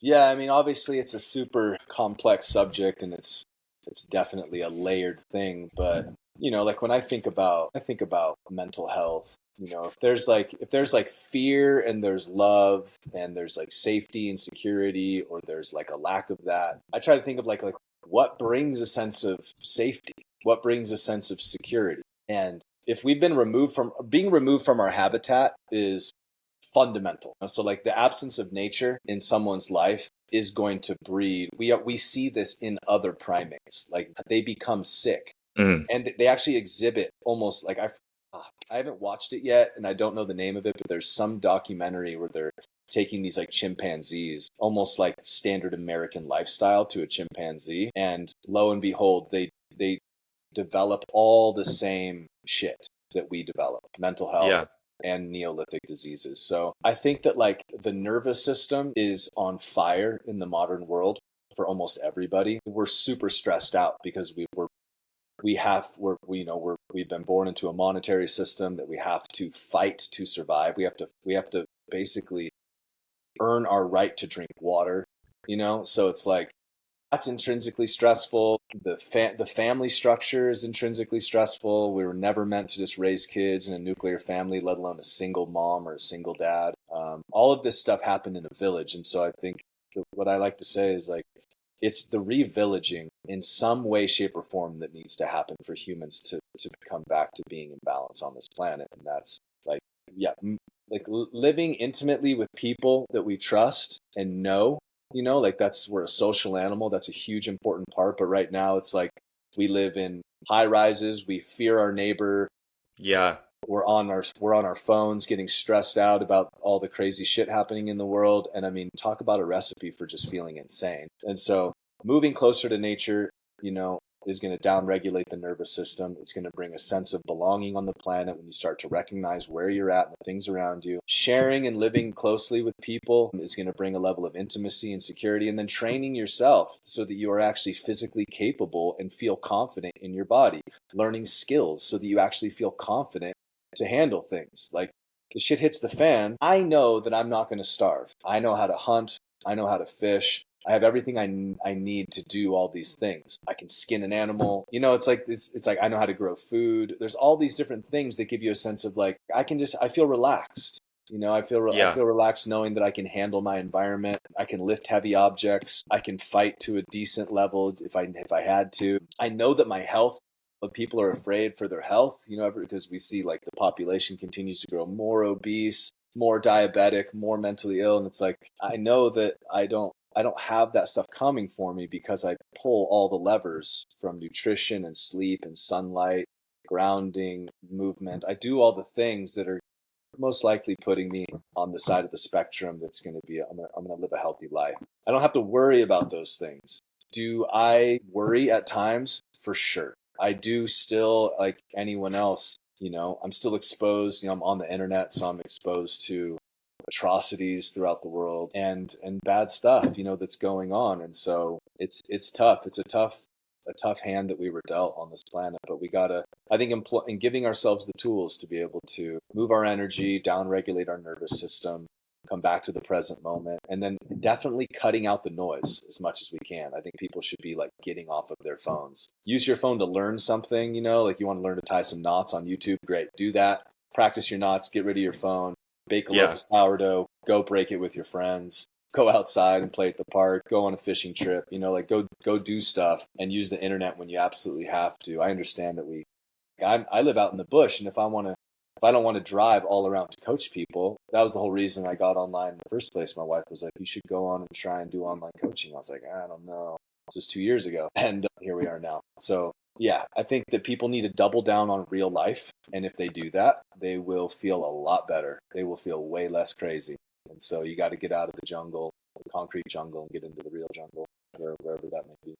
Yeah, I mean, obviously it's a super complex subject and it's definitely a layered thing, but like when I think about mental health, if there's like fear and there's love and there's like safety and security or there's like a lack of that. I try to think of like what brings a sense of safety? What brings a sense of security? And if we've been removed from our habitat is fundamental. So like the absence of nature in someone's life is going to breed. We see this in other primates. Like they become sick Mm. and they actually exhibit almost like I haven't watched it yet and I don't know the name of it, but there's some documentary where they're taking these like chimpanzees, almost like standard American lifestyle to a chimpanzee, and lo and behold, they develop all the same shit that we develop, mental health Yeah. and Neolithic diseases. So I think that like the nervous system is on fire in the modern world for almost everybody. We're super stressed out because we've been born into a monetary system that we have to fight to survive. We have to basically earn our right to drink water. So it's like that's intrinsically stressful. The family structure is intrinsically stressful. We were never meant to just raise kids in a nuclear family, let alone a single mom or a single dad. All of this stuff happened in a village, and so I think what I like to say is like it's the revillaging in some way, shape, or form that needs to happen for humans to come back to being in balance on this planet, and that's like yeah, like living intimately with people that we trust and know. Like we're a social animal. That's a huge important part. But right now it's like we live in high rises. We fear our neighbor. Yeah. We're on our phones getting stressed out about all the crazy shit happening in the world. And I mean, talk about a recipe for just feeling insane. And so moving closer to nature, you know, is going to downregulate the nervous system. It's going to bring a sense of belonging on the planet when you start to recognize where you're at and the things around you. Sharing and living closely with people is going to bring a level of intimacy and security, and then training yourself so that you are actually physically capable and feel confident in your body. Learning skills so that you actually feel confident to handle things. Like the shit hits the fan, I know that I'm not going to starve. I know how to hunt. I know how to fish. I have everything I need to do all these things. I can skin an animal. It's like this. It's like I know how to grow food. There's all these different things that give you a sense of like I feel relaxed. I Yeah. feel relaxed knowing that I can handle my environment. I can lift heavy objects. I can fight to a decent level if I had to. I know that my health. But people are afraid for their health, because we see like the population continues to grow more obese, more diabetic, more mentally ill, and it's like I know that I don't have that stuff coming for me because I pull all the levers from nutrition and sleep and sunlight, grounding, movement. I do all the things that are most likely putting me on the side of the spectrum that's going to be I'm going to live a healthy life. I don't have to worry about those things. Do I worry at times? For sure. I do still like anyone else, I'm still exposed, I'm on the internet, so I'm exposed to atrocities throughout the world and bad stuff, that's going on. And so it's tough. It's a tough hand that we were dealt on this planet, but we gotta, I think, in giving ourselves the tools to be able to move our energy, down regulate our nervous system, come back to the present moment, and then definitely cutting out the noise as much as we can. I think people should be like getting off of their phones. Use your phone to learn something, like you want to learn to tie some knots on YouTube, great, do that. Practice your knots, get rid of your phone, bake a loaf Yeah. of sourdough, go break it with your friends, go outside and play at the park, go on a fishing trip, like go do stuff and use the internet when you absolutely have to. I understand that I live out in the bush, and if I don't want to drive all around to coach people, that was the whole reason I got online in the first place. My wife was like, "You should go on and try and do online coaching." I was like, "I don't know." Just 2 years ago, and here we are now. So yeah, I think that people need to double down on real life, and if they do that, they will feel a lot better. They will feel way less crazy. And so you got to get out of the jungle, the concrete jungle, and get into the real jungle, wherever that may be.